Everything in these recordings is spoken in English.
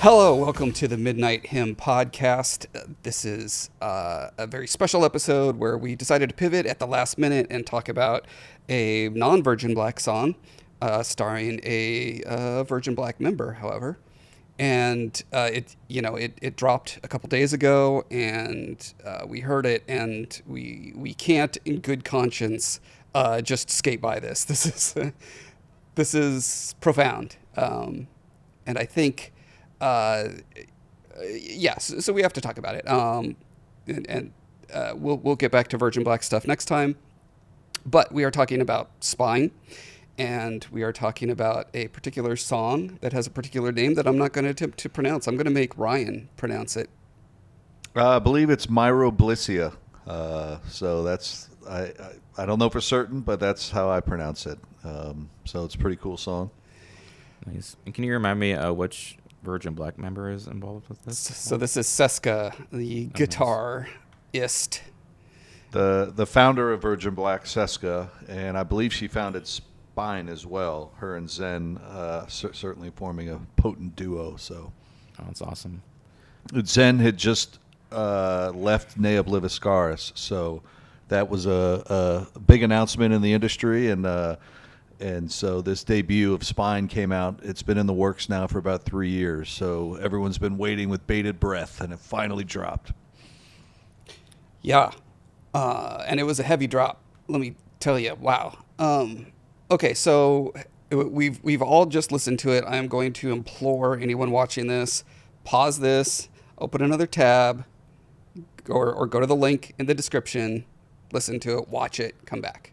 Hello, welcome to the Midnight Hymn podcast. This is a very special episode where we decided to pivot at the last minute and talk about a non-Virgin Black song starring a Virgin Black member, however. And it dropped a couple days ago, and we heard it, and we can't, in good conscience, just skate by this. This is profound, and I think. Yes, so we have to talk about it. We'll get back to Virgin Black stuff next time. But we are talking about Spiine, and we are talking about a particular song that has a particular name that I'm not going to attempt to pronounce. I'm going to make Ryan pronounce it. I believe it's Myroblysiia. So that's I don't know for certain, but that's how I pronounce it. So it's a pretty cool song. Nice. And can you remind me which Virgin Black member is involved with this? So this is Seska, the guitarist. The founder of Virgin Black, Seska, and I believe she founded Spiine as well. Her and Zen certainly forming a potent duo. So, that's awesome. Zen had just left Ne Obliviscaris, so that was a big announcement in the industry, and so this debut of Spiine came out. It's been in the works now for about 3 years, so everyone's been waiting with bated breath, and it finally dropped. Yeah, and it was a heavy drop. Let me tell you. Wow. Okay, so we've all just listened to it. I am going to implore anyone watching this, pause this, open another tab, or go to the link in the description, listen to it, watch it, come back,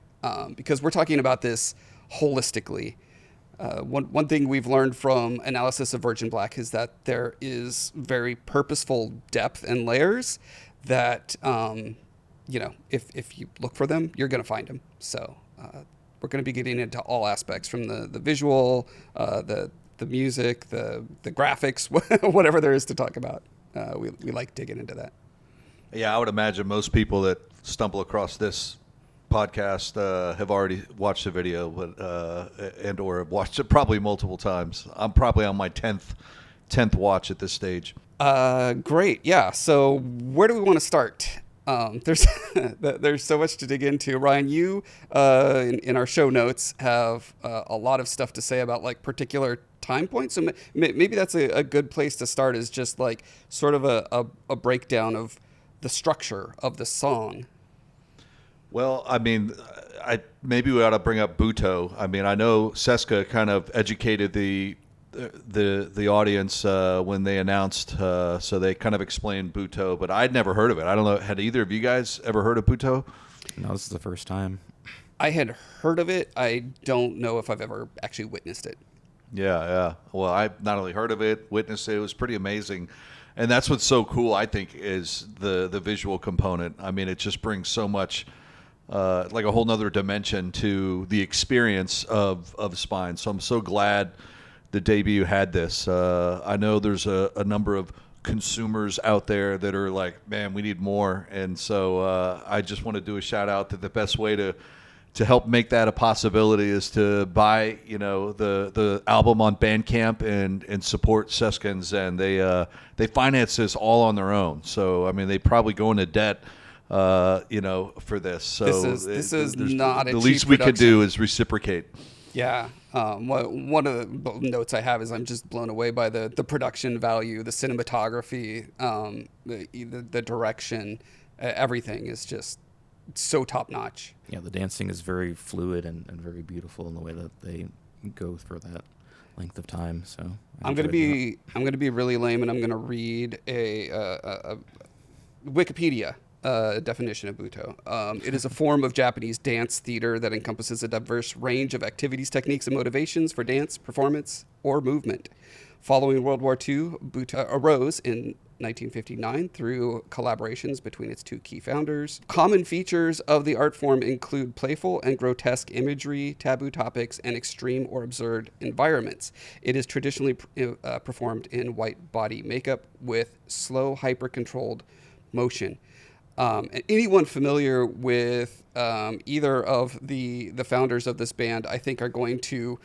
because we're talking about this holistically. One thing we've learned from analysis of Virgin Black is that there is very purposeful depth and layers that, if you look for them, you're going to find them. So we're going to be getting into all aspects, from the visual, the music, the graphics, whatever there is to talk about. We like digging into that. Yeah, I would imagine most people that stumble across this podcast have already watched the video, and or have watched it probably multiple times. I'm probably on my 10th watch at this stage. Great. Yeah. So where do we want to start? There's so much to dig into. Ryan, you in our show notes have a lot of stuff to say about like particular time points. So maybe that's a good place to start, is just like sort of a breakdown of the structure of the song. Well, I mean, maybe we ought to bring up Butoh. I mean, I know Seska kind of educated the audience when they announced, so they kind of explained Butoh, but I'd never heard of it. I don't know, had either of you guys ever heard of Butoh? No, this is the first time. I had heard of it. I don't know if I've ever actually witnessed it. Yeah. Well, I not only heard of it, witnessed it. It was pretty amazing. And that's what's so cool, I think, is the visual component. I mean, it just brings so much, like a whole nother dimension to the experience of Spiine. So I'm so glad the debut had this. I know there's a number of consumers out there that are like, man, we need more. And so I just want to do a shout out that the best way to help make that a possibility is to buy, the album on Bandcamp and support Seska and Zen. They finance this all on their own. So I mean, they probably go into debt, for this. So this is not a the cheap least we production. could do is reciprocate. Yeah. One of the notes I have is I'm just blown away by the production value, the cinematography, the direction, everything is just so top notch. Yeah, the dancing is very fluid and very beautiful in the way that they go for that length of time. So I'm gonna be really lame, and I'm gonna read a Wikipedia definition of Butoh. It is a form of Japanese dance theater that encompasses a diverse range of activities, techniques, and motivations for dance, performance, or movement. Following World War II, Butoh arose in 1959 through collaborations between its two key founders. Common features of the art form include playful and grotesque imagery, taboo topics, and extreme or absurd environments. It is traditionally performed in white body makeup with slow, hyper-controlled motion. And anyone familiar with either of the founders of this band, I think, are going to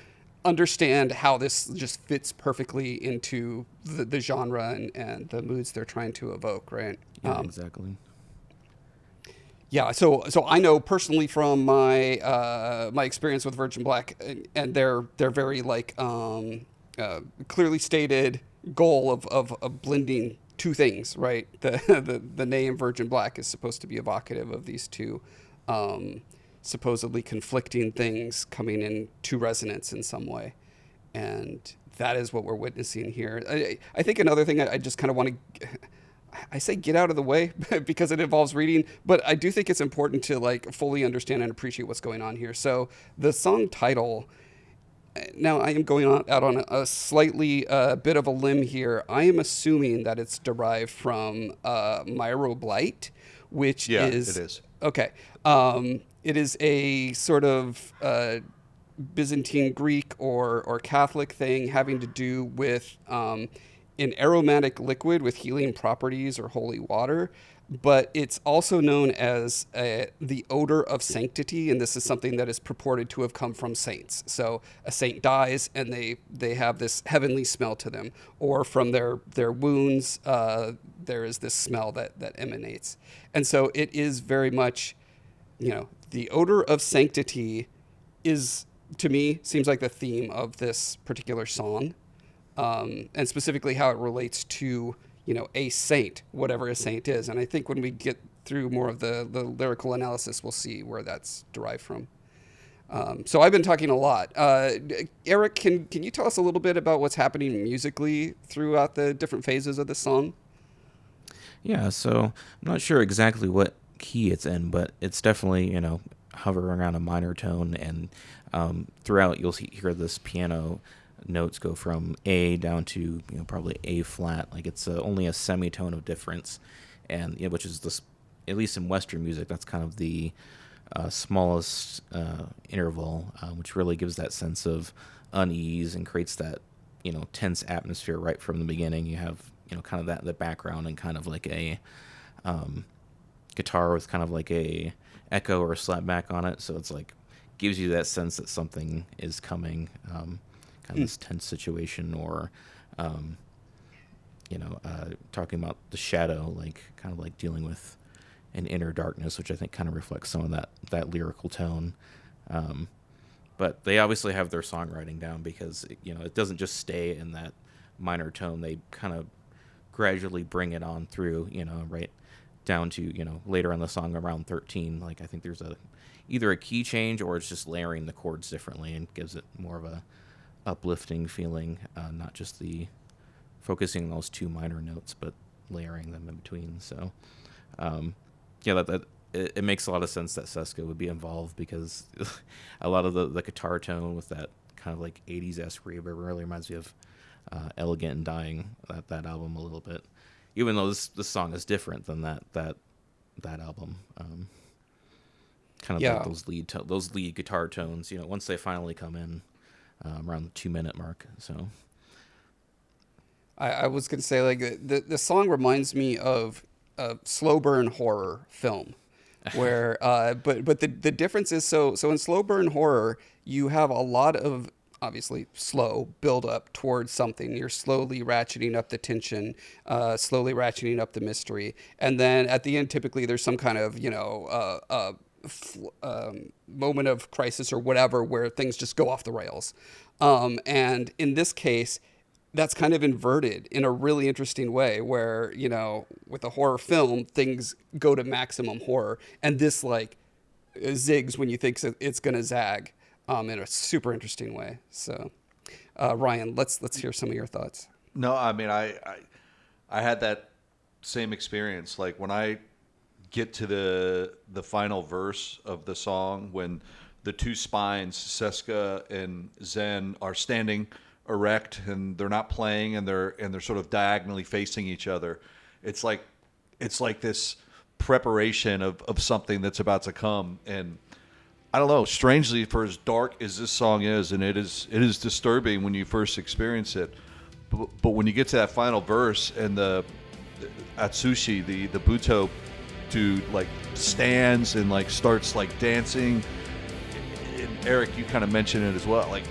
understand how this just fits perfectly into the genre and the moods they're trying to evoke, right? Yeah, exactly. Yeah, so I know personally from my my experience with Virgin Black, and their very like clearly stated goal of blending two things, right? The name Virgin Black is supposed to be evocative of these two supposedly conflicting things coming into resonance in some way, and that is what we're witnessing here. I think another thing I just kind of want to. I say get out of the way because it involves reading, but I do think it's important to like fully understand and appreciate what's going on here. So the song title, now I am going out on a slightly bit of a limb here. I am assuming that it's derived from Myroblysiia, which is... it is. Okay. It is a sort of Byzantine Greek or Catholic thing having to do with... an aromatic liquid with healing properties or holy water, but it's also known as the odor of sanctity, and this is something that is purported to have come from saints. So a saint dies, and they have this heavenly smell to them, or from their wounds, there is this smell that emanates. And so it is very much, the odor of sanctity is, to me, seems like the theme of this particular song. And specifically how it relates to, a saint, whatever a saint is. And I think when we get through more of the lyrical analysis, we'll see where that's derived from. So I've been talking a lot. Eric, can you tell us a little bit about what's happening musically throughout the different phases of the song? Yeah, so I'm not sure exactly what key it's in, but it's definitely, hovering around a minor tone. And throughout, you'll hear this piano notes go from A down to probably A flat. Like it's only a semitone of difference, and which is this, at least in Western music, that's kind of the smallest interval, which really gives that sense of unease and creates that tense atmosphere right from the beginning. You have kind of that in the background and kind of like a guitar with kind of like a echo or a slapback on it, so it's like gives you that sense that something is coming. This tense situation, or talking about the shadow, like kind of like dealing with an inner darkness, which I think kind of reflects some of that lyrical tone. But they obviously have their songwriting down, because it doesn't just stay in that minor tone. They kind of gradually bring it on through, right down to later in the song around 13. Like I think there's either a key change, or it's just layering the chords differently and gives it more of a uplifting feeling, not just the focusing on those two minor notes, but layering them in between. So that it makes a lot of sense that Seska would be involved, because a lot of the guitar tone with that kind of like 80s-esque reverb really reminds me of Elegant and Dying, that album a little bit, even though this song is different than that album. Kind of like those lead guitar tones, once they finally come in around the 2-minute mark. So I was going to say, like, the song reminds me of a slow burn horror film, where but the difference is, so in slow burn horror you have a lot of obviously slow build up towards something. You're slowly ratcheting up the tension, slowly ratcheting up the mystery, and then at the end typically there's some kind of moment of crisis or whatever where things just go off the rails. And in this case, that's kind of inverted in a really interesting way, where, with a horror film, things go to maximum horror, and this like zigs when you think it's going to zag, in a super interesting way. So, Ryan, let's hear some of your thoughts. No, I mean, I had that same experience. Like when I get to the final verse of the song, when the two spines, Seska and Zen, are standing erect and they're not playing, and they're sort of diagonally facing each other. It's like this preparation of something that's about to come. And I don't know, strangely, for as dark as this song is, and it is disturbing when you first experience it, but when you get to that final verse and the Atsushi, the Butoh dude, like stands and like starts like dancing. And Eric, you kind of mentioned it as well. Like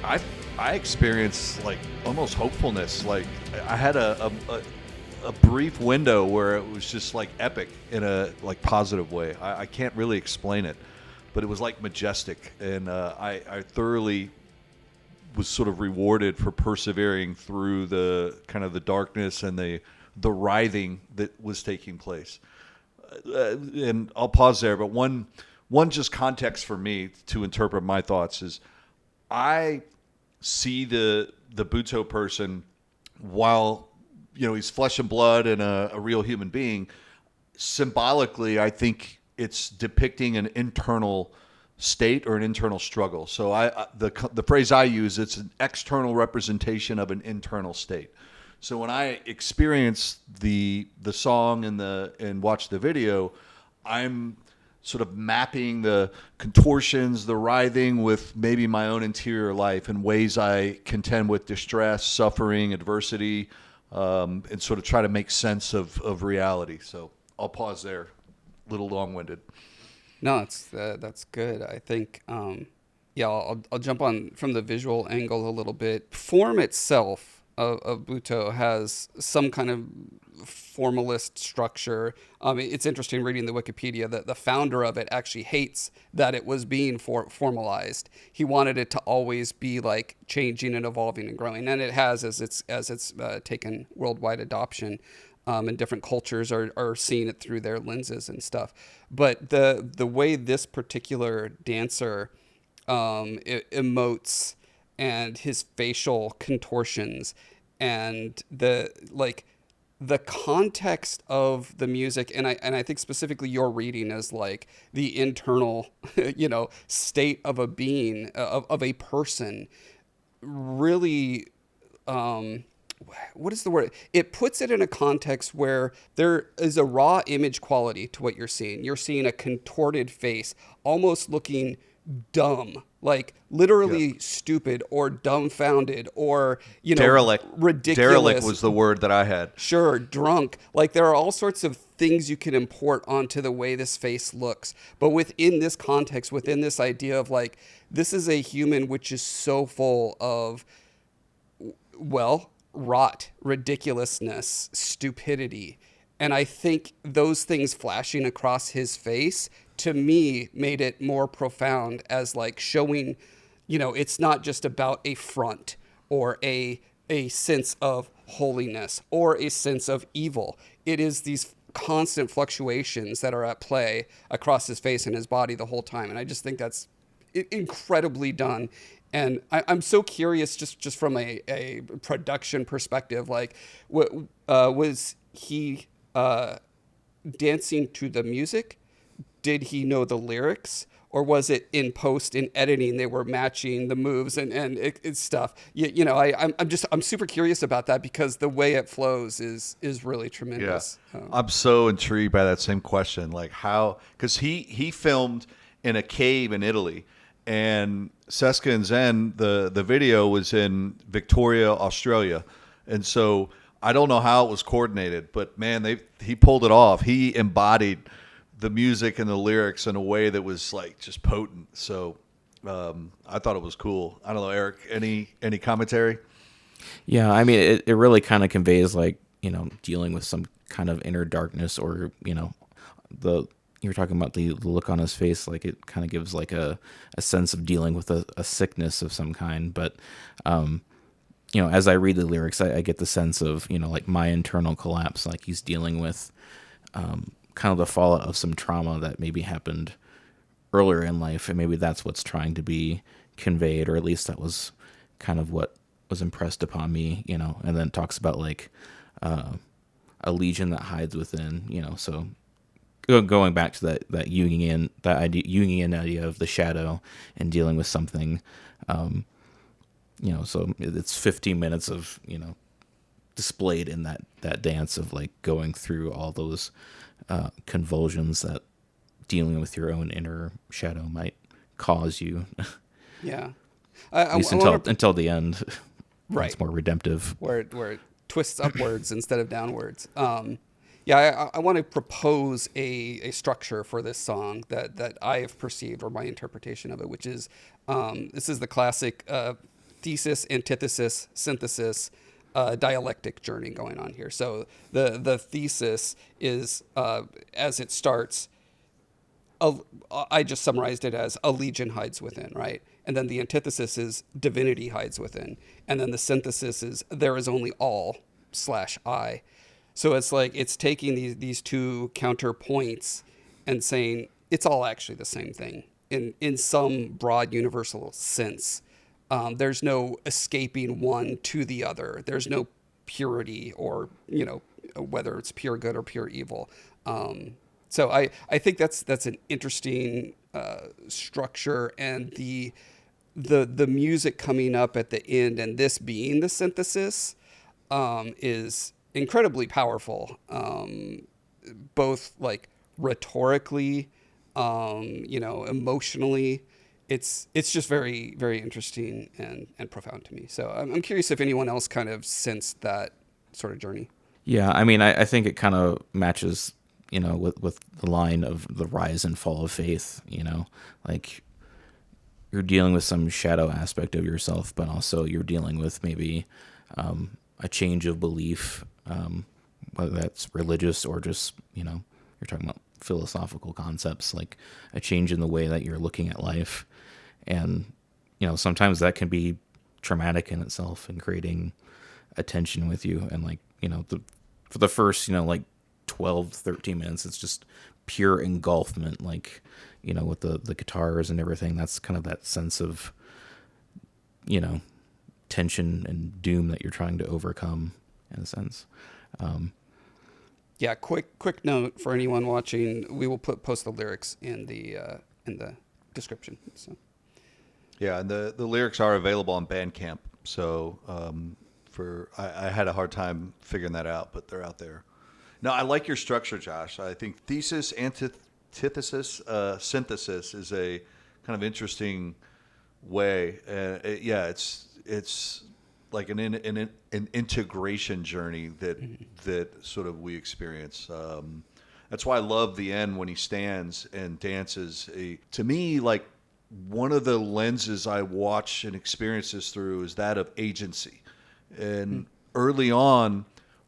I experienced like almost hopefulness. Like I had a brief window where it was just like epic in a like positive way. I can't really explain it, but it was like majestic, and I thoroughly was sort of rewarded for persevering through the kind of the darkness and the writhing that was taking place. And I'll pause there, but one just context for me to interpret my thoughts is I see the Butoh person, while he's flesh and blood and a real human being, symbolically I think it's depicting an internal state or an internal struggle. So the phrase I use, it's an external representation of an internal state. So when I experience the song and watch the video, I'm sort of mapping the contortions, the writhing with maybe my own interior life and ways I contend with distress, suffering, adversity, and sort of try to make sense of reality. So I'll pause there. A little long-winded. No, that's good. I think, I'll jump on from the visual angle a little bit. Form itself of Butoh has some kind of formalist structure. It's interesting reading the Wikipedia that the founder of it actually hates that it was being formalized. He wanted it to always be like changing and evolving and growing, and it has as it's taken worldwide adoption. And different cultures are seeing it through their lenses and stuff. But the way this particular dancer emotes and his facial contortions and the context of the music, and I think specifically your reading is like the internal state of a being, of a person, really. What is the word? It puts it in a context where there is a raw image quality to what you're seeing. You're seeing a contorted face, almost looking dumb, like literally stupid or dumbfounded or, derelict. Ridiculous. Derelict was the word that I had. Sure, drunk. Like there are all sorts of things you can import onto the way this face looks. But within this context, within this idea of like, this is a human which is so full of, rot, ridiculousness, stupidity. And I think those things flashing across his face, to me, made it more profound as like showing, it's not just about a front or a sense of holiness or a sense of evil. It is these constant fluctuations that are at play across his face and his body the whole time. And I just think that's incredibly done. And I'm so curious, just from a production perspective, like, was he dancing to the music? Did he know the lyrics? Or was it in post, in editing, they were matching the moves and stuff? I'm super curious about that because the way it flows is really tremendous. Yeah. I'm so intrigued by that same question. Like how, because he filmed in a cave in Italy. And Seska and Zen, the video was in Victoria, Australia. And so I don't know how it was coordinated, but man, he pulled it off. He embodied the music and the lyrics in a way that was like just potent. So I thought it was cool. I don't know, Eric, any commentary? Yeah, I mean, it really kind of conveys like, dealing with some kind of inner darkness or, you were talking about the look on his face, like it kind of gives like a sense of dealing with a sickness of some kind. But, as I read the lyrics, I get the sense of, like my internal collapse, like he's dealing with kind of the fallout of some trauma that maybe happened earlier in life. And maybe that's what's trying to be conveyed, or at least that was kind of what was impressed upon me, and then talks about like a legion that hides within, so going back to that Jungian idea of the shadow and dealing with something, so it's 15 minutes of, displayed in that dance of like going through all those convulsions that dealing with your own inner shadow might cause you. Yeah. At least until the end. Right. It's more redemptive. Where it twists upwards instead of downwards. I want to propose a structure for this song that I have perceived, or my interpretation of it, which is this is the classic thesis, antithesis, synthesis, dialectic journey going on here. So the thesis is, as it starts, I just summarized it as a legion hides within, right? And then the antithesis is divinity hides within. And then the synthesis is there is only all / I. So it's like it's taking these two counterpoints and saying it's all actually the same thing in some broad universal sense. There's no escaping one to the other. There's no purity or, whether it's pure good or pure evil. So I think that's an interesting structure, and the music coming up at the end and this being the synthesis is incredibly powerful, both like rhetorically, emotionally. It's just very, very interesting and profound to me. So I'm curious if anyone else kind of sensed that sort of journey. Yeah, I mean, I think it kind of matches, with the line of the rise and fall of faith, like you're dealing with some shadow aspect of yourself, but also you're dealing with maybe a change of belief, whether that's religious or just, you're talking about philosophical concepts, like a change in the way that you're looking at life. And, sometimes that can be traumatic in itself and creating a tension with you. And like, for the first, 12, 13 minutes, it's just pure engulfment, like, with the guitars and everything. That's kind of that sense of, tension and doom that you're trying to overcome in a sense. Yeah, quick note for anyone watching, we will post the lyrics in the description. So. Yeah, and the lyrics are available on Bandcamp. So I had a hard time figuring that out, but they're out there. No, I like your structure, Josh. I think thesis, antithesis, synthesis is a kind of interesting way. It's like an integration journey that sort of we experience. That's why I love the end when he stands and dances. To me, like one of the lenses I watch and experience this through is that of agency. And early on,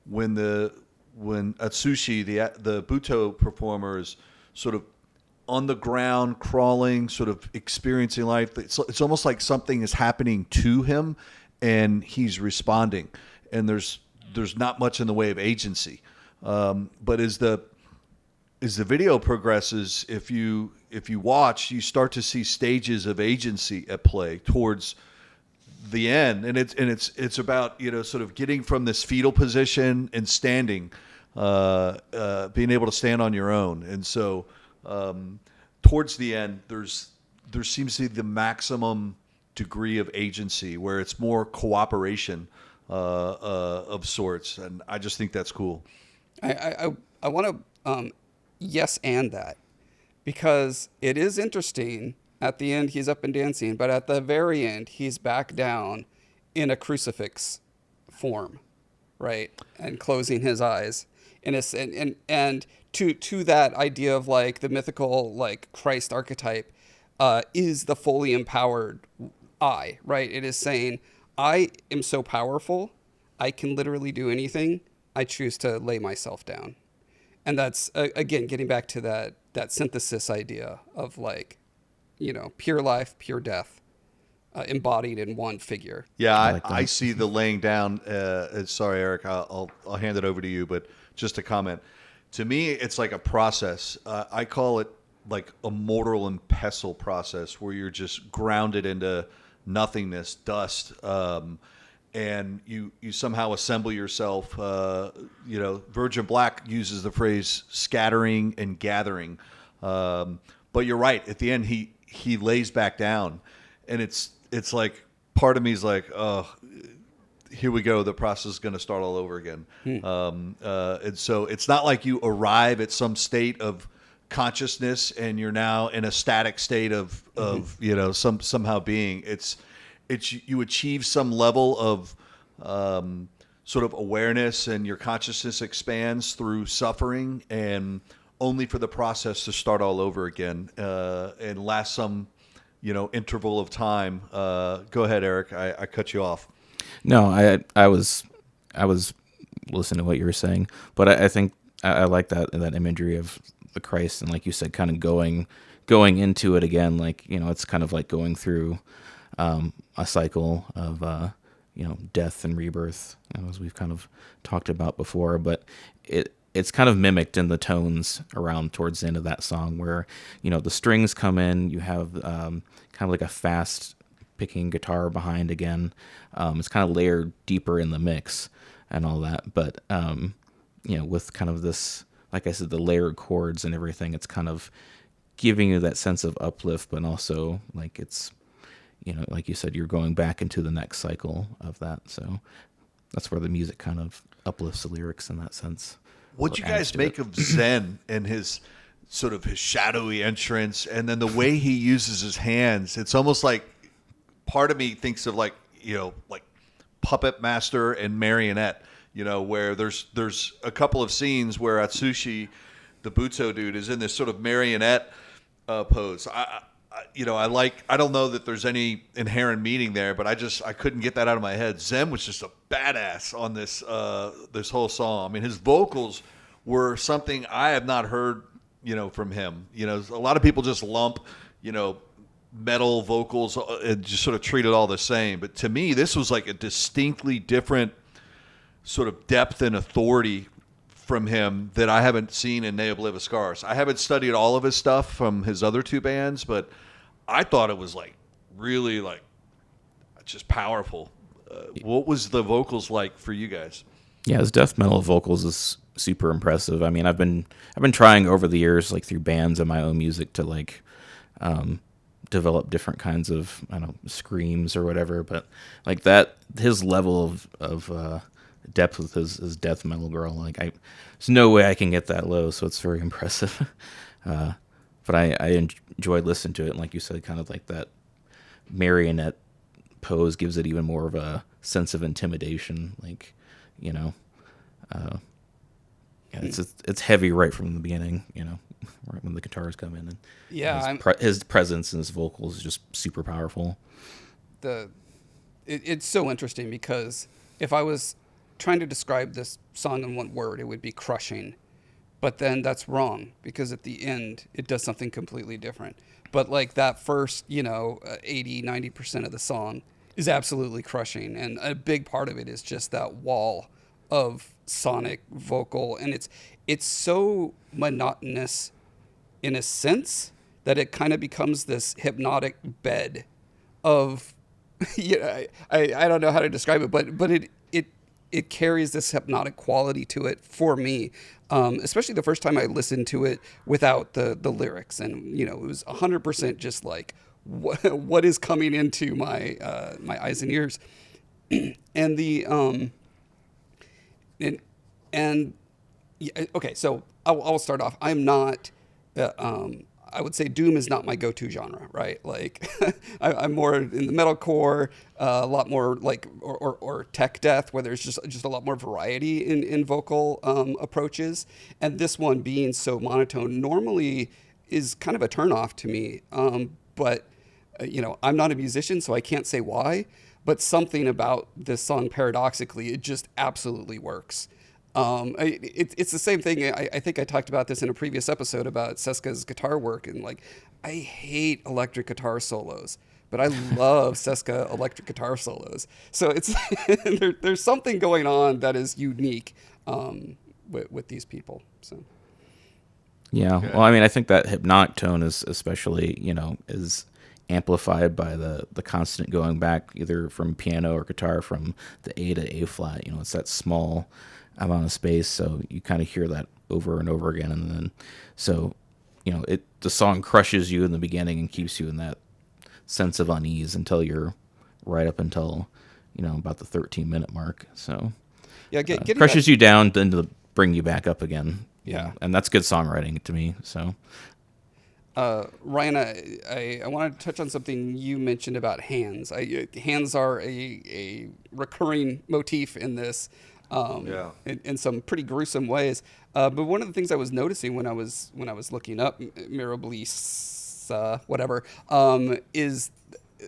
when Atsushi, the Butoh performer, is sort of on the ground, crawling, sort of experiencing life, it's almost like something is happening to him, and he's responding. And there's not much in the way of agency. But as the video progresses, if you watch, you start to see stages of agency at play towards the end, and it's about sort of getting from this fetal position and standing, being able to stand on your own. And so towards the end, there seems to be the maximum degree of agency where it's more cooperation of sorts, and I just think that's cool. I want to yes and that, because it is interesting. At the end, he's up and dancing, but at the very end, he's back down in a crucifix form, right, and closing his eyes. And to that idea of like the mythical like Christ archetype is the fully empowered I, right? It is saying, I am so powerful, I can literally do anything. I choose to lay myself down. And that's, again, getting back to that synthesis idea of like, pure life, pure death, embodied in one figure. Yeah, I see the laying down. Sorry, Eric, I'll hand it over to you, but just a comment. To me, it's like a process. I call it like a mortal and pestle process, where you're just grounded into nothingness, dust, and you somehow assemble yourself. Virgin Black uses the phrase scattering and gathering. But you're right. At the end, he lays back down, and it's like part of me is like, oh, here we go. The process is going to start all over again. And so it's not like you arrive at some state of consciousness and you're now in a static state of somehow being. It's you achieve some level of sort of awareness, and your consciousness expands through suffering, and only for the process to start all over again and last some interval of time. Go ahead, Eric. I cut you off. No, I was listening to what you were saying, but I think I like that imagery of the Christ, and like you said, kind of going into it again. Like, it's kind of like going through a cycle of death and rebirth, as we've kind of talked about before. But it's kind of mimicked in the tones around towards the end of that song, where the strings come in. You have kind of like a fast picking guitar behind again. It's kind of layered deeper in the mix and all that. But with kind of this, like I said, the layered chords and everything, it's kind of giving you that sense of uplift, but also like it's, like you said, you're going back into the next cycle of that. So that's where the music kind of uplifts the lyrics in that sense. What'd you guys make of Zen and his sort of his shadowy entrance, and then the way he uses his hands? It's almost like part of me thinks of like puppet master and marionette, where there's a couple of scenes where Atsushi, the Butoh dude, is in this sort of marionette pose. I don't know that there's any inherent meaning there, but I couldn't get that out of my head. Zen was just a badass on this whole song. I mean, his vocals were something I have not heard, from him. A lot of people just lump, metal vocals and just sort of treat it all the same. But to me, this was like a distinctly different sort of depth and authority from him that I haven't seen in Ne Obliva Scars. I haven't studied all of his stuff from his other two bands, but I thought it was like really like just powerful. What was the vocals like for you guys? Yeah, his death metal vocals is super impressive. I mean, I've been trying over the years, like through bands and my own music, to like develop different kinds of, I don't know, screams or whatever. But like that, his level of depth with his death metal girl, like there's no way I can get that low. So it's very impressive. But I enjoyed listening to it, and like you said, kind of like that marionette pose gives it even more of a sense of intimidation. Like, it's heavy right from the beginning. Right when the guitars come in, and his presence and his vocals is just super powerful. It's so interesting because if I was trying to describe this song in one word, it would be crushing. But then that's wrong, because at the end, it does something completely different. But like that first, 80, 90% of the song is absolutely crushing. And a big part of it is just that wall of sonic vocal. And it's so monotonous in a sense that it kind of becomes this hypnotic bed of, I don't know how to describe it, but it carries this hypnotic quality to it for me, especially the first time I listened to it without the lyrics. And, it was 100% just like, what is coming into my eyes and ears. And okay, so I'll start off. I'm not, I would say doom is not my go-to genre, right? Like I'm more in the metalcore, a lot more like, or tech death, where there's just a lot more variety in vocal approaches. And this one being so monotone normally is kind of a turnoff to me. But I'm not a musician, so I can't say why, but something about this song, paradoxically, it just absolutely works. It's the same thing. I think I talked about this in a previous episode about Seska's guitar work, and like, I hate electric guitar solos, but I love Seska electric guitar solos. So it's there's something going on that is unique with these people. So yeah, well, I mean, I think that hypnotic tone is especially is amplified by the constant going back either from piano or guitar from the A to A flat. It's that small amount of space, so you kind of hear that over and over again, and then so the song crushes you in the beginning and keeps you in that sense of unease until you're right up until about the 13-minute mark. So yeah, crushes you down then to bring you back up again. Yeah, and that's good songwriting to me. So Ryan, I wanted to touch on something you mentioned about hands. Hands are a recurring motif in this. In some pretty gruesome ways. But one of the things I was noticing when I was looking up Myroblysiia, whatever, is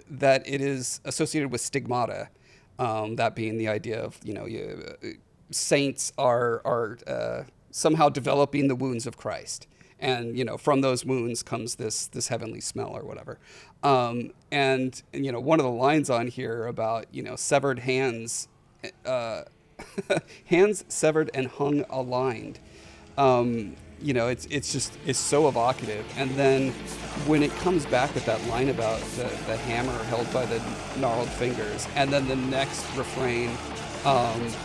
that it is associated with stigmata. That being the idea of, saints are somehow developing the wounds of Christ. And, from those wounds comes this heavenly smell or whatever. And one of the lines on here about, severed hands, hands severed and hung aligned. It's so evocative. And then when it comes back with that line about the hammer held by the gnarled fingers, and then the next refrain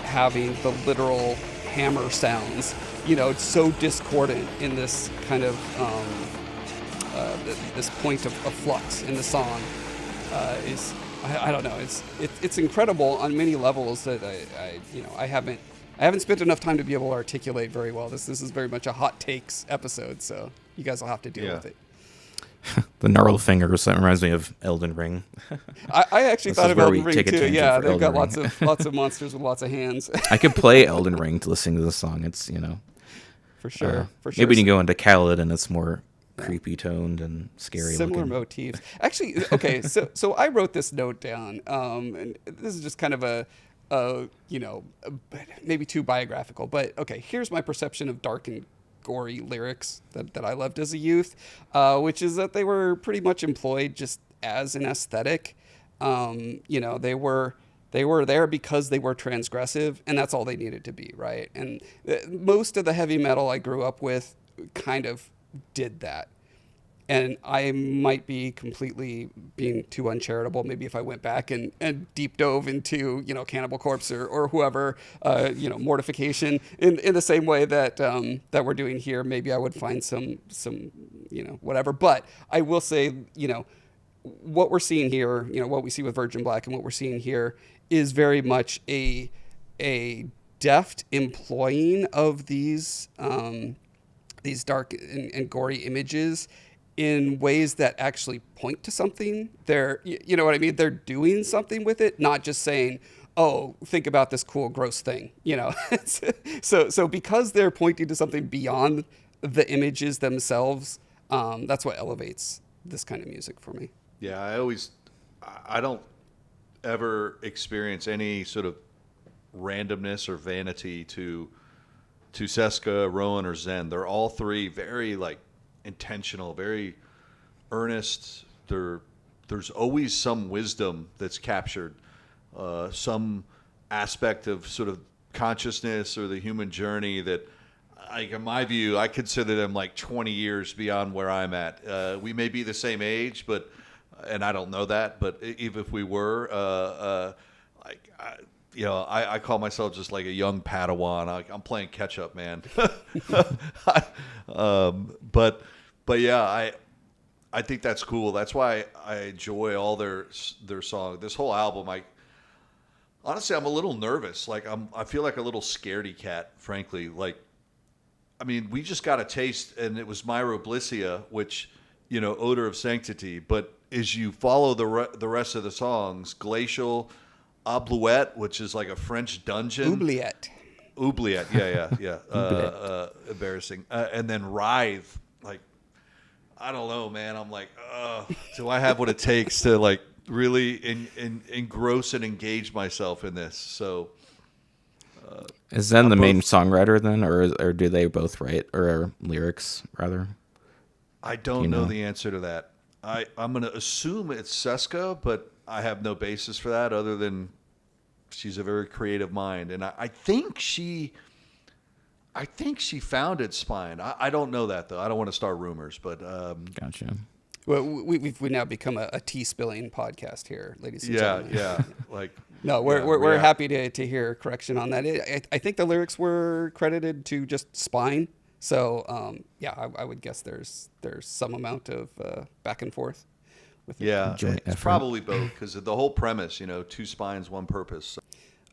having the literal hammer sounds, it's so discordant in this kind of this point of flux in the song is I don't know, it's incredible on many levels that I haven't spent enough time to be able to articulate very well. This is very much a hot takes episode, so you guys will have to deal with it. The gnarled fingers, that reminds me of Elden Ring. I actually thought of Elden Ring too. Yeah, they've got Ring. lots of monsters with lots of hands. I could play Elden Ring to listen to the song. It's for sure. Maybe we can go into Callid and it's more creepy toned and scary. Similar looking. motifs. Actually, okay. So I wrote this note down, and this is just kind of maybe too biographical, but okay. Here's my perception of dark and gory lyrics that I loved as a youth, which is that they were pretty much employed just as an aesthetic. They were there because they were transgressive, and that's all they needed to be, right? And most of the heavy metal I grew up with kind of did that. And I might be completely being too uncharitable. Maybe if I went back and deep dove into, Cannibal Corpse or whoever, mortification in the same way that that we're doing here, maybe I would find some whatever. But I will say, what we're seeing here, what we see with Virgin Black and what we're seeing here is very much a deft employing of these dark and gory images in ways that actually point to something. They're, you know what I mean? They're doing something with it, not just saying, oh, think about this cool, gross thing, So because they're pointing to something beyond the images themselves, that's what elevates this kind of music for me. Yeah, I don't ever experience any sort of randomness or vanity to Seska, Rowan, or Zen. They're all three very intentional, very earnest. There's always some wisdom that's captured, some aspect of sort of consciousness or the human journey that, in my view, I consider them 20 years beyond where I'm at. We may be the same age, and I don't know that, but even if we were, I call myself just like a young Padawan. I'm playing catch up, man. But yeah, I think that's cool. That's why I enjoy all their songs. This whole album, honestly, I'm a little nervous. I feel like a little scaredy cat, frankly. We just got a taste, and it was Myroblysiia, which, odor of sanctity. But as you follow the rest of the songs, Glacial, Oubliette, which is like a French dungeon. Oubliette, yeah. Embarrassing. And then Writhe, I don't know, man. I'm do I have what it takes to really engross and engage myself in this? So, is Zen the main songwriter then, or do they both write or lyrics rather? I don't know the answer to that. I'm going to assume it's Seska, but I have no basis for that other than she's a very creative mind, and I think she founded Spiine. I don't know that though. I don't want to start rumors, but gotcha. Well, we've now become a tea spilling podcast here, ladies and gentlemen. Yeah. No, we're happy to hear correction on that. I think the lyrics were credited to just Spiine. So I would guess there's some amount of back and forth. With it's probably both because the whole premise, two spines, one purpose.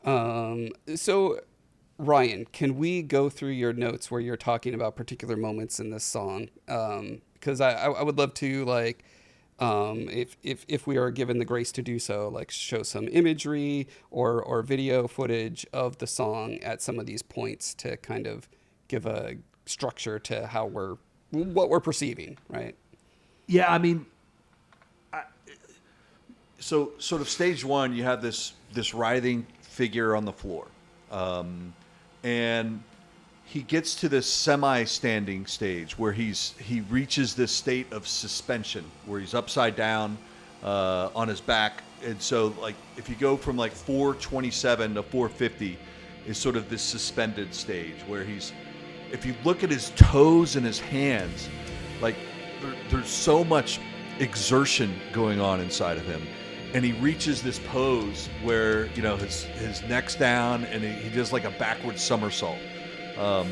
So, Ryan, can we go through your notes where you're talking about particular moments in this song? Because I would love to if we are given the grace to do so, show some imagery or video footage of the song at some of these points to kind of give a structure to what we're perceiving, right? Yeah, I mean, so sort of stage one, you have this writhing figure on the floor, and he gets to this semi-standing stage where he reaches this state of suspension where he's upside down on his back, and so like if you go from like 427 to 450 is sort of this suspended stage where if you look at his toes and his hands, like there's so much exertion going on inside of him. And he reaches this pose where, you know, his neck's down and he does like a backward somersault. I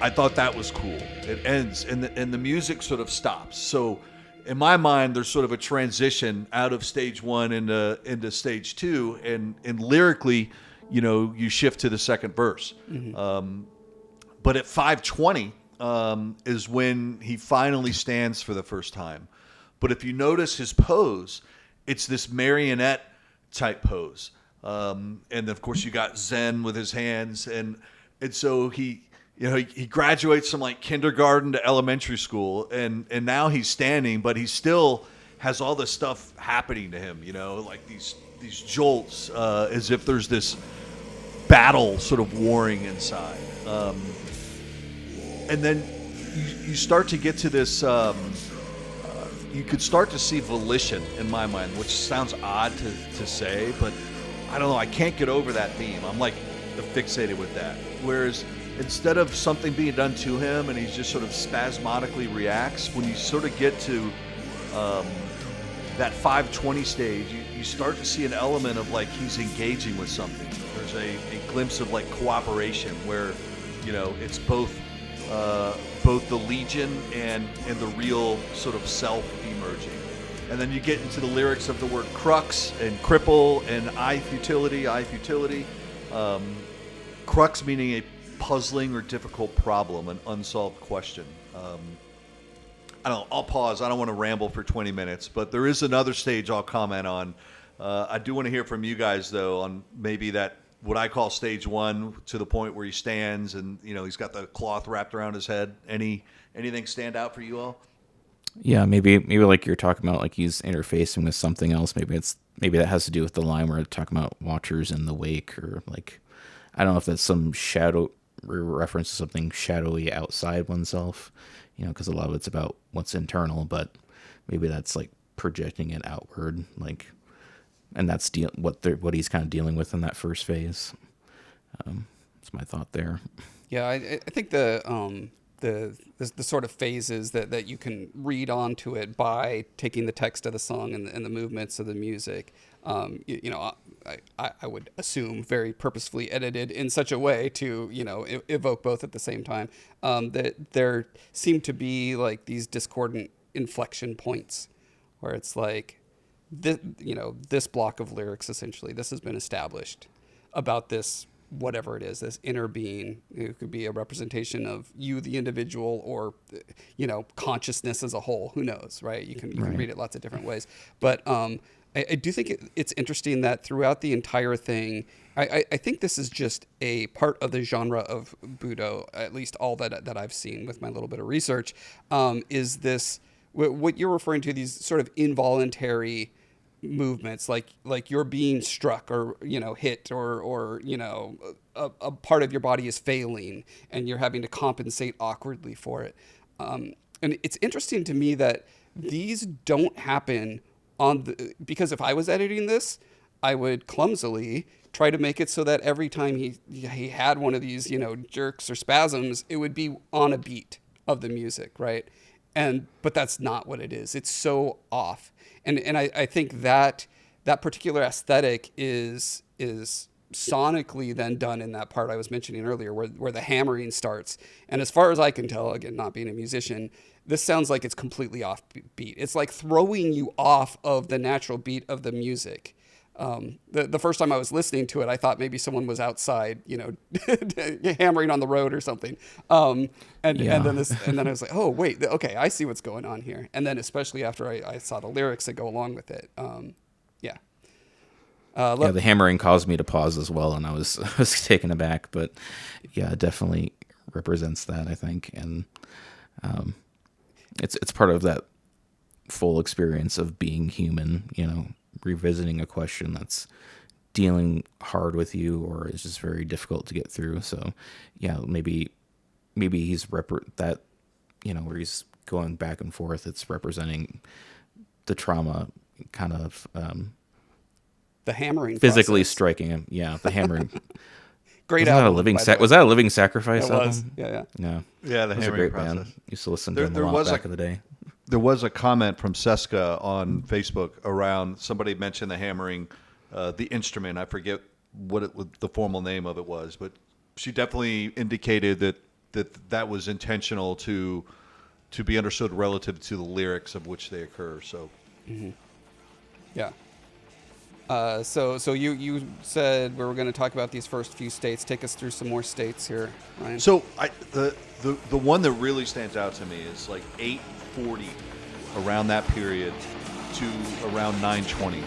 thought that was cool. It ends and the music sort of stops. So in my mind, there's sort of a transition out of stage one into stage two. And lyrically, you know, you shift to the second verse. Mm-hmm. But at 520 is when he finally stands for the first time. But if you notice his pose, it's this marionette type pose. And of course you got Zen with his hands. And so he graduates from like kindergarten to elementary school and now he's standing, but he still has all this stuff happening to him, you know, like these jolts, as if there's this battle sort of warring inside. And then you start to get to this, you could start to see volition in my mind, which sounds odd to say, but I don't know, I can't get over that theme. I'm like fixated with that. Whereas instead of something being done to him and he just sort of spasmodically reacts, when you sort of get to that 520 stage, you start to see an element of like he's engaging with something. There's a glimpse of like cooperation where, you know, it's both the legion and the real sort of self emerging. And then you get into the lyrics of the word crux and cripple and futility. Crux meaning a puzzling or difficult problem, an unsolved question. I don't know, I'll pause. I don't want to ramble for 20 minutes, but there is another stage I'll comment on. I do want to hear from you guys, though, on maybe that, what I call stage one, to the point where he stands and, you know, he's got the cloth wrapped around his head. Anything stand out for you all? Yeah, maybe like you're talking about, like he's interfacing with something else. Maybe that has to do with the line where we're talking about watchers in the wake, or like, I don't know if that's some shadow reference to something shadowy outside oneself, you know, because a lot of it's about what's internal, but maybe that's like projecting it outward, like, and that's what he's kind of dealing with in that first phase. That's my thought there. Yeah, I think the sort of phases that you can read onto it by taking the text of the song and the movements of the music, you know, I would assume very purposefully edited in such a way to, you know, evoke both at the same time, that there seem to be like these discordant inflection points where it's like, this block of lyrics, essentially, this has been established about this, whatever it is, this inner being. It could be a representation of you, the individual, or, you know, consciousness as a whole. Who knows, right? You can read it lots of different ways. But I do think it's interesting that throughout the entire thing, I think this is just a part of the genre of Butoh, at least all that I've seen with my little bit of research, is this, what you're referring to, these sort of involuntary movements, like you're being struck or, you know, hit or you know, a part of your body is failing and you're having to compensate awkwardly for it. And it's interesting to me that these don't happen because if I was editing this, I would clumsily try to make it so that every time he had one of these, you know, jerks or spasms, it would be on a beat of the music, right? But that's not what it is. It's so off. And I think that particular aesthetic is sonically then done in that part I was mentioning earlier, where the hammering starts. And as far as I can tell, again, not being a musician, this sounds like it's completely off beat. It's like throwing you off of the natural beat of the music. The first time I was listening to it, I thought maybe someone was outside, you know, hammering on the road or something. And then I was like, oh wait, okay, I see what's going on here. And then especially after I saw the lyrics that go along with it. The hammering caused me to pause as well, and I was taken aback. But yeah, it definitely represents that, I think. And it's part of that full experience of being human, revisiting a question that's dealing hard with you or is just very difficult to get through. So yeah, maybe he's that, where he's going back and forth, it's representing the trauma kind of the hammering physically process. striking him. Yeah, the hammering. Great was that album, a living by the way. was that a living sacrifice It album? was. Yeah. Yeah. Yeah, the It was a hammering great process. band. Used to listen to them There a lot was back in the day. There was a comment from Seska on Facebook around somebody mentioned the hammering, the instrument. I forget what the formal name of it was, but she definitely indicated that was intentional to be understood relative to the lyrics of which they occur. So, Yeah. So you said we were going to talk about these first few states. Take us through some more states here, Ryan. so the one that really stands out to me is like 8:40 around that period to around 9:20,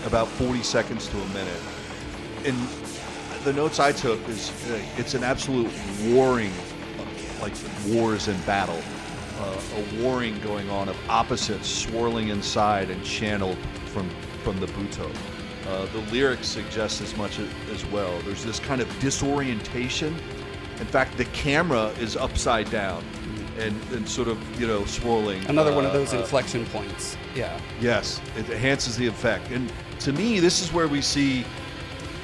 about 40 seconds to a minute. And the notes I took is it's an absolute warring, like wars in battle, a warring going on of opposites swirling inside and channeled from the Butoh. The lyrics suggest as much as well. There's this kind of disorientation. In fact, the camera is upside down and sort of, swirling. Another one of those inflection points. Yeah. Yes, it enhances the effect. And to me, this is where we see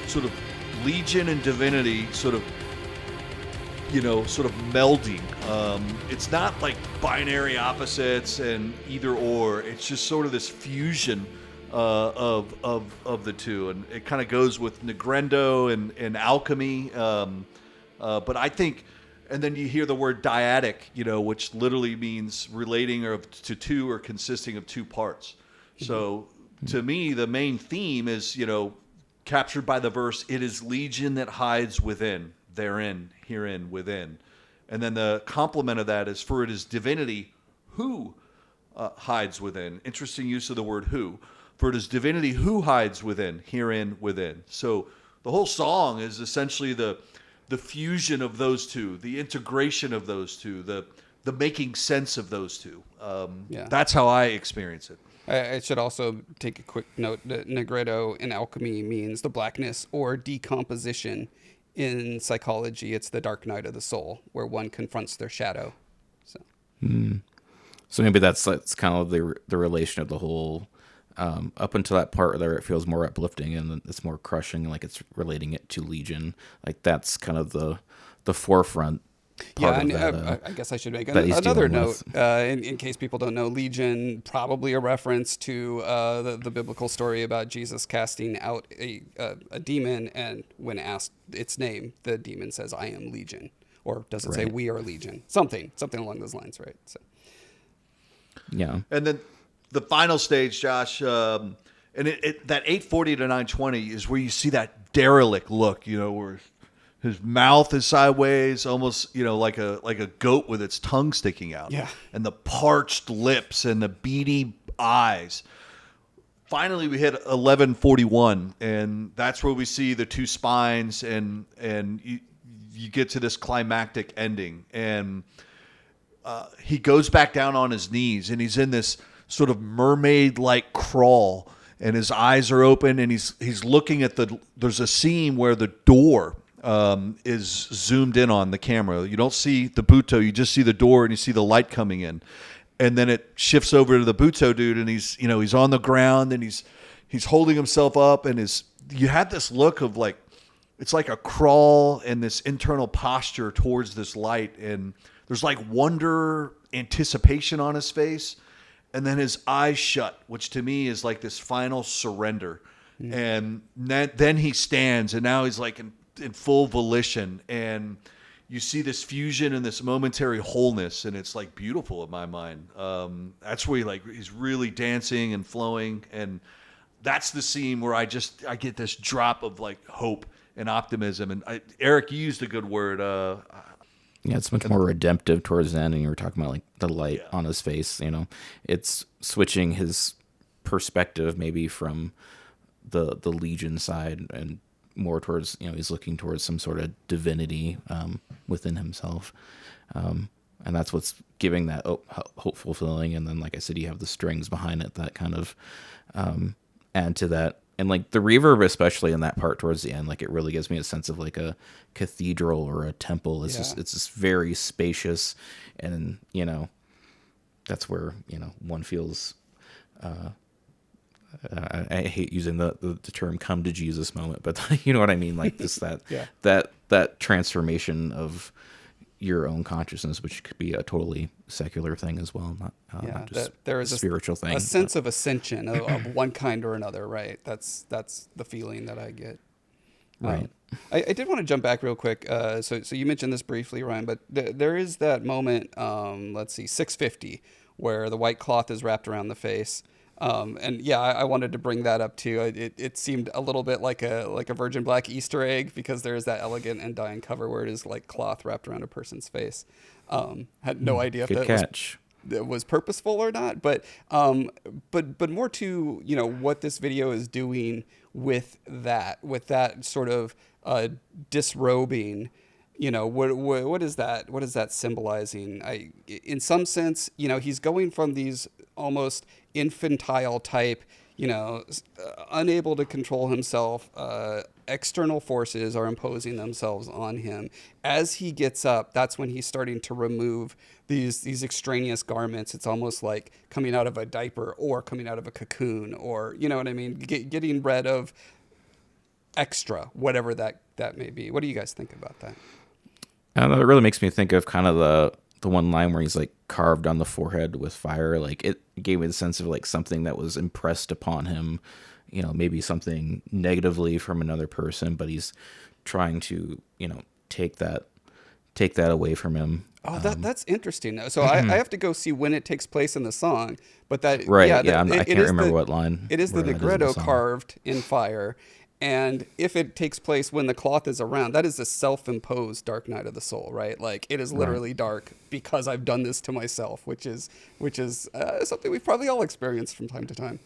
sort of Legion and Divinity sort of melding. It's not like binary opposites and either or. It's just sort of this fusion of the two, and it kind of goes with nigredo and alchemy. But I think, and then you hear the word dyadic, which literally means relating to two or consisting of two parts. So to me, the main theme is, captured by the verse, "It is Legion that hides within, therein, herein, within." And then the complement of that is, "For it is Divinity who hides within." Interesting use of the word "who." "For it is Divinity who hides within, herein, within." So the whole song is essentially the fusion of those two, the integration of those two, the making sense of those two. That's how I experience it. I should also take a quick note that nigredo in alchemy means the blackness or decomposition. In psychology, it's the dark night of the soul, where one confronts their shadow. So maybe that's kind of the relation of the whole, up until that part where it feels more uplifting and it's more crushing, like it's relating it to Legion. Like that's kind of the forefront part of that. I guess I should make that he's another dealing note with. in case people don't know. Legion, probably a reference to the biblical story about Jesus casting out a demon, and when asked its name, the demon says, "I am Legion," or does it say, Right. "We are Legion"? Something along those lines, right? So. Yeah. And then the final stage, Josh, and that 8:40 to 9:20 is where you see that derelict look, where his mouth is sideways, almost, like a goat with its tongue sticking out. Yeah. And the parched lips and the beady eyes. Finally, we hit 11:41, and that's where we see the two spines, and you get to this climactic ending. And he goes back down on his knees, and he's in this sort of mermaid-like crawl, and his eyes are open, and he's looking at there's a scene where the door is zoomed in on the camera. You don't see the Butoh, you just see the door and you see the light coming in. And then it shifts over to the Butoh dude, and he's on the ground, and he's holding himself up, and you had this look of like, it's like a crawl and this internal posture towards this light, and there's like wonder, anticipation on his face, and then his eyes shut, which to me is like this final surrender. And then he stands, and now he's like in full volition, and you see this fusion and this momentary wholeness, and it's like beautiful in my mind. That's where he's really dancing and flowing, and that's the scene where I get this drop of like hope and optimism. And Eric, you used a good word. Yeah, it's much more redemptive towards the end, and you were talking about like the light on his face. It's switching his perspective maybe from the Legion side and more towards, he's looking towards some sort of divinity within himself. and that's what's giving that hopeful feeling. And then, like I said, you have the strings behind it that kind of add to that. And like the reverb, especially in that part towards the end, like it really gives me a sense of like a cathedral or a temple. It's just very spacious, and that's where one feels. I hate using the term "come to Jesus" moment, but you know what I mean. Like this that transformation of your own consciousness, which could be a totally secular thing as well, not just there is a spiritual thing. A sense of ascension of one kind or another, right? That's the feeling that I get. Right. I did want to jump back real quick. So you mentioned this briefly, Ryan, but there is that moment. Let's see, 650, where the white cloth is wrapped around the face. And yeah, I wanted to bring that up too. It seemed a little bit like a Virgin Black Easter egg, because there is that elegant and dying cover where it is like cloth wrapped around a person's face. Had no idea if that was purposeful or not, but more to what this video is doing with that sort of disrobing. What is that? What is that symbolizing? In some sense, he's going from these almost infantile type, unable to control himself. External forces are imposing themselves on him. As he gets up, that's when he's starting to remove these extraneous garments. It's almost like coming out of a diaper or coming out of a cocoon, or you know what I mean? Getting rid of extra, whatever that may be. What do you guys think about that? It really makes me think of kind of the one line where he's like carved on the forehead with fire. Like it gave me the sense of like something that was impressed upon him, maybe something negatively from another person, but he's trying to, take that away from him. Oh, that's interesting. So I have to go see when it takes place in the song, but that right, I can't remember what line. It is the nigredo carved in fire. And if it takes place when the cloth is around, that is a self-imposed dark night of the soul, right? Like it is literally dark because I've done this to myself, which is something we've probably all experienced from time to time.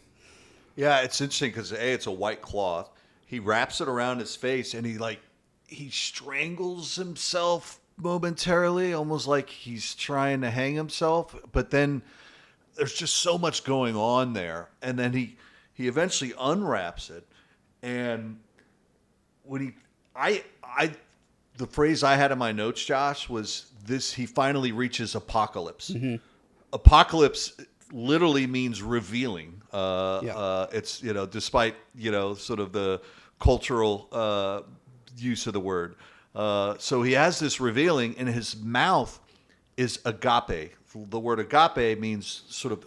Yeah, it's interesting because it's a white cloth. He wraps it around his face, and he strangles himself momentarily, almost like he's trying to hang himself. But then there's just so much going on there, and then he eventually unwraps it. And when the phrase I had in my notes, Josh, was this: he finally reaches apocalypse. Mm-hmm. Apocalypse literally means revealing. It's despite sort of the cultural use of the word. So he has this revealing, and his mouth is agape. The word agape means sort of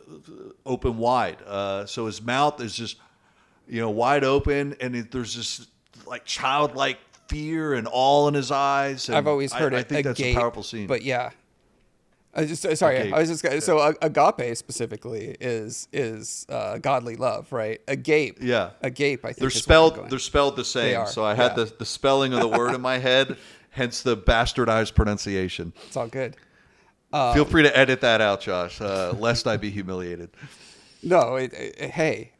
open wide. So his mouth is just wide open, and there's this like childlike fear and awe in his eyes. And I've always heard I think that's a powerful scene. But yeah, so agape specifically is godly love, right? Agape. Yeah. Agape. I think they're spelled the same. So I had the spelling of the word in my head, hence the bastardized pronunciation. It's all good. Feel free to edit that out, Josh, lest I be humiliated. No, hey.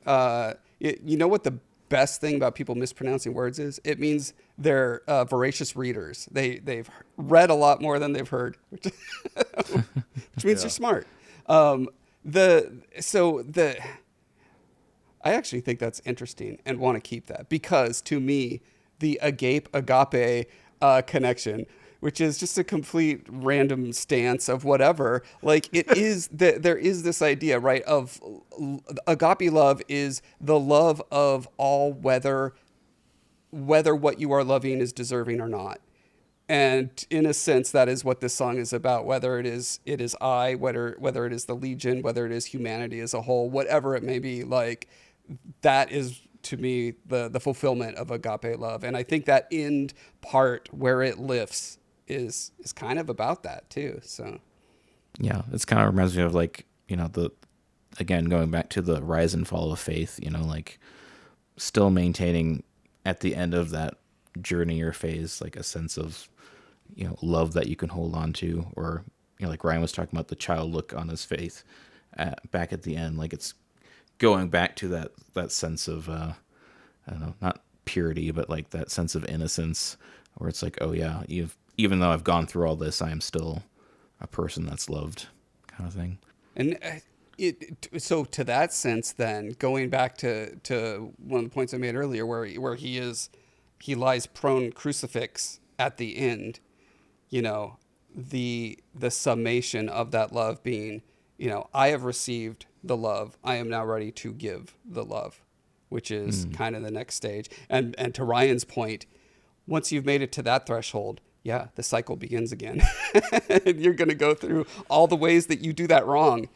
You know what the best thing about people mispronouncing words is? It means they're voracious readers. They've read a lot more than they've heard, which means you're smart. I actually think that's interesting and want to keep that, because to me, the agape connection, which is just a complete random stance of whatever. Like it is there is this idea, right, of agape love is the love of all, whether what you are loving is deserving or not. And in a sense, that is what this song is about, whether it is I, whether it is the Legion, whether it is humanity as a whole, whatever it may be. Like that is, to me, the fulfillment of agape love. And I think that end part where it lifts is kind of about that too. So yeah, it's kind of reminds me of like, again, going back to the rise and fall of faith, like still maintaining at the end of that journey or phase, like a sense of, love that you can hold on to, or, like Ryan was talking about the child look on his face back at the end. Like it's going back to that sense of, I don't know, not purity, but like that sense of innocence where it's like, oh yeah, even though I've gone through all this, I'm still a person that's loved, kind of thing. And so to that sense, then going back to one of the points I made earlier, where he lies prone crucifix at the end, the summation of that love being, I have received the love, I am now ready to give the love, which is kind of the next stage. And to Ryan's point, once you've made it to that threshold, yeah, the cycle begins again. You're going to go through all the ways that you do that wrong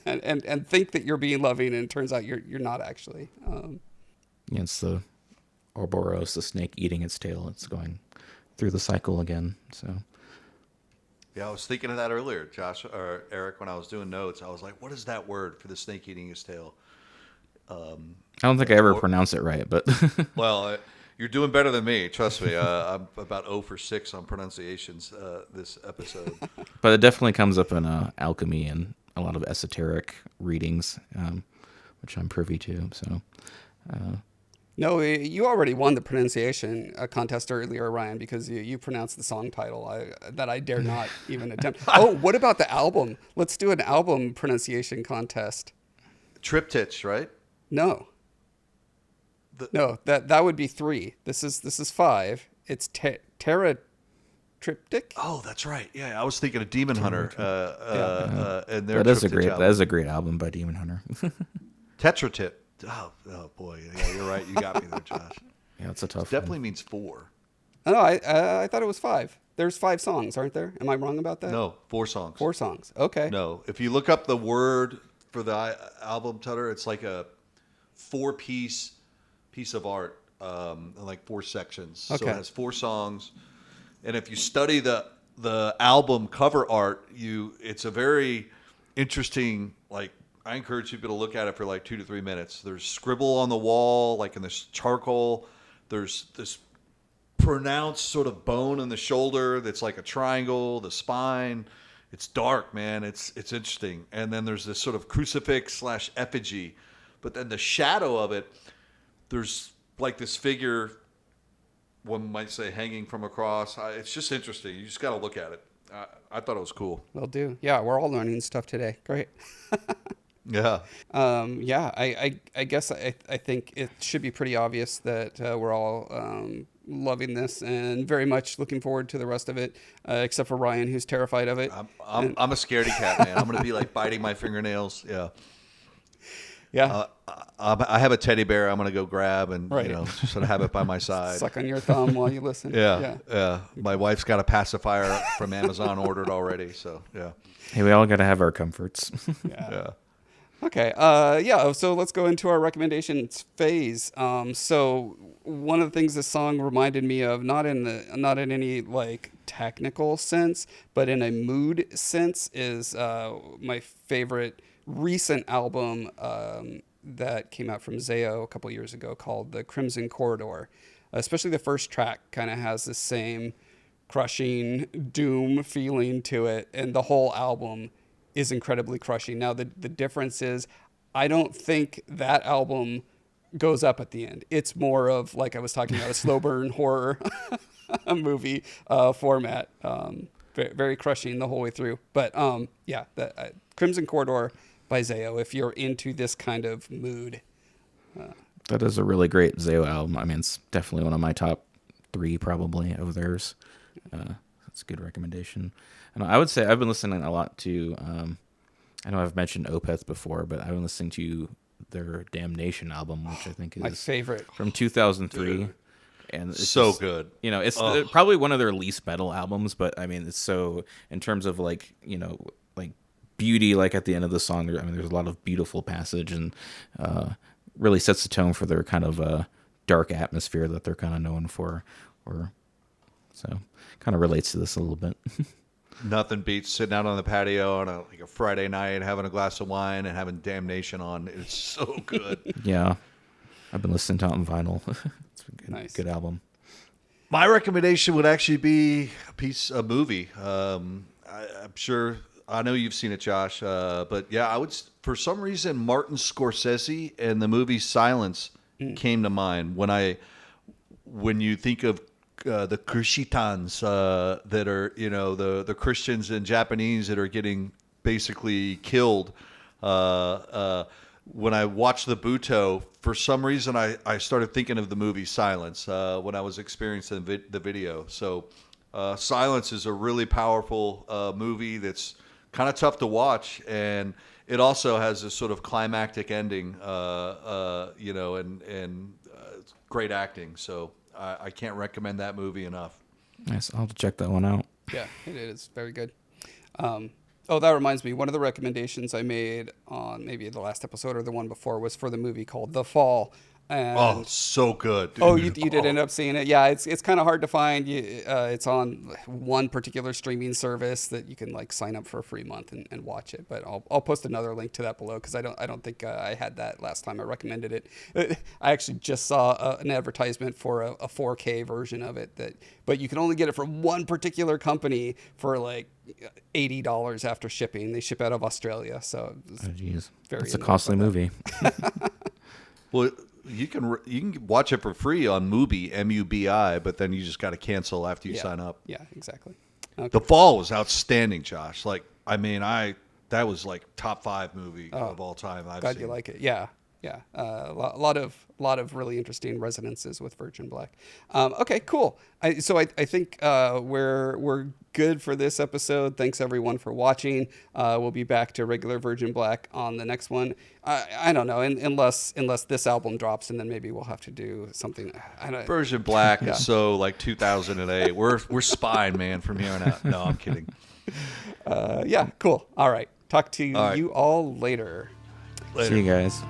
and think that you're being loving, and it turns out you're not actually. It's the Ouroboros, the snake eating its tail. It's going through the cycle again. So. Yeah, I was thinking of that earlier, Josh or Eric, when I was doing notes. I was like, what is that word for the snake eating his tail? I don't think I ever pronounce it right, but... Well, you're doing better than me. Trust me. I'm about 0 for 6 on pronunciations this episode. But it definitely comes up in alchemy and a lot of esoteric readings, which I'm privy to. So, No, you already won the pronunciation contest earlier, Ryan, because you pronounced the song title that I dare not even attempt. Oh, what about the album? Let's do an album pronunciation contest. Triptych, right? No. No, that would be 3. This is 5. It's Terra Triptych. Oh, that's right. Yeah, I was thinking of Demon Hunter. And their that is a great album by Demon Hunter. Tetratip. Oh boy. Yeah, you're right. You got me there, Josh. Yeah, it's a tough. Definitely means 4. Oh, no, I thought it was 5. There's 5 songs, aren't there? Am I wrong about that? No, 4 songs. 4 songs. Okay. No, if you look up the word for the album title, it's like a 4-piece of art, like 4 sections. Okay. So it has 4 songs, and if you study the album cover art, it's a very interesting. Like, I encourage people to look at it for like 2 to 3 minutes. There's scribble on the wall, like in this charcoal. There's this pronounced sort of bone in the shoulder that's like a triangle. The spine. It's dark, man. It's interesting. And then there's this sort of crucifix / effigy, but then the shadow of it. There's like this figure, one might say, hanging from a cross. It's just interesting. You just got to look at it. I thought it was cool. Will do. Yeah, we're all learning stuff today. Great. Yeah. Yeah, I guess I think it should be pretty obvious that we're all loving this and very much looking forward to the rest of it, except for Ryan, who's terrified of it. I'm a scaredy cat, man. I'm going to be like biting my fingernails. Yeah. Yeah. I have a teddy bear I'm going to go grab and right. Sort of have it by my side. Suck on your thumb while you listen. Yeah. My wife's got a pacifier from Amazon ordered already. So, yeah. Hey, we all got to have our comforts. Yeah. Okay. So let's go into our recommendations phase. So one of the things this song reminded me of, not in any like technical sense, but in a mood sense, is my favorite recent album that came out from Zao a couple years ago called The Crimson Corridor. Especially the first track kind of has the same crushing doom feeling to it, and the whole album is incredibly crushing. Now the difference is I don't think that album goes up at the end. It's more of, like I was talking about, a slow burn horror movie format. Very crushing the whole way through. But the Crimson Corridor by Zao, if you're into this kind of mood. That is a really great Zao album. I mean, it's definitely one of my top 3 probably of theirs. That's a good recommendation. And I would say I've been listening a lot to, I know I've mentioned Opeth before, but I've been listening to their Damnation album, which I think is my favorite, from 2003. Dude. And it's so just, good. It's probably one of their least metal albums, but I mean, it's so, in terms of like, like beauty, like at the end of the song, there's a lot of beautiful passage and really sets the tone for their kind of dark atmosphere that they're kind of known for. So kind of relates to this a little bit. Nothing beats sitting out on the patio on a Friday night, having a glass of wine and having Damnation on. It's so good. Yeah. I've been listening to it on vinyl. It's a good, nice. Good album. My recommendation would actually be a movie. I'm sure, I know you've seen it, Josh, but yeah, for some reason, Martin Scorsese and the movie Silence came to mind when you think of the Kushitans that are, the Christians and Japanese that are getting basically killed. When I watched the Butoh, for some reason I started thinking of the movie Silence when I was experiencing the video. So Silence is a really powerful movie that's kind of tough to watch, and it also has this sort of climactic ending, and great acting. So I can't recommend that movie enough. Nice. I'll have to check that one out. Yeah, it is very good. That reminds me. One of the recommendations I made on maybe the last episode or the one before was for the movie called The Fall. And so good. Dude. Oh, you did end up seeing it? Yeah, it's kind of hard to find. It's on one particular streaming service that you can like sign up for a free month and watch it. But I'll post another link to that below because I don't think I had that last time I recommended it. I actually just saw an advertisement for a 4K version of it but you can only get it from one particular company for like $80 after shipping. They ship out of Australia, so it's a costly movie. Well. You can watch it for free on Mubi, MUBI, but then you just got to cancel after you sign up. Yeah, exactly. Okay. The Fall was outstanding, Josh. That was like top 5 movie of all time. Glad you like it. Yeah. A lot of really interesting resonances with Virgin Black. Okay, cool. I think we're good for this episode. Thanks everyone for watching. We'll be back to regular Virgin Black on the next one. I don't know, unless this album drops, and then maybe we'll have to do something. Virgin Black is so like 2008. We're Spiine, man, from here on out. No, I'm kidding. Yeah, cool. All right. Talk to you all later. See you guys.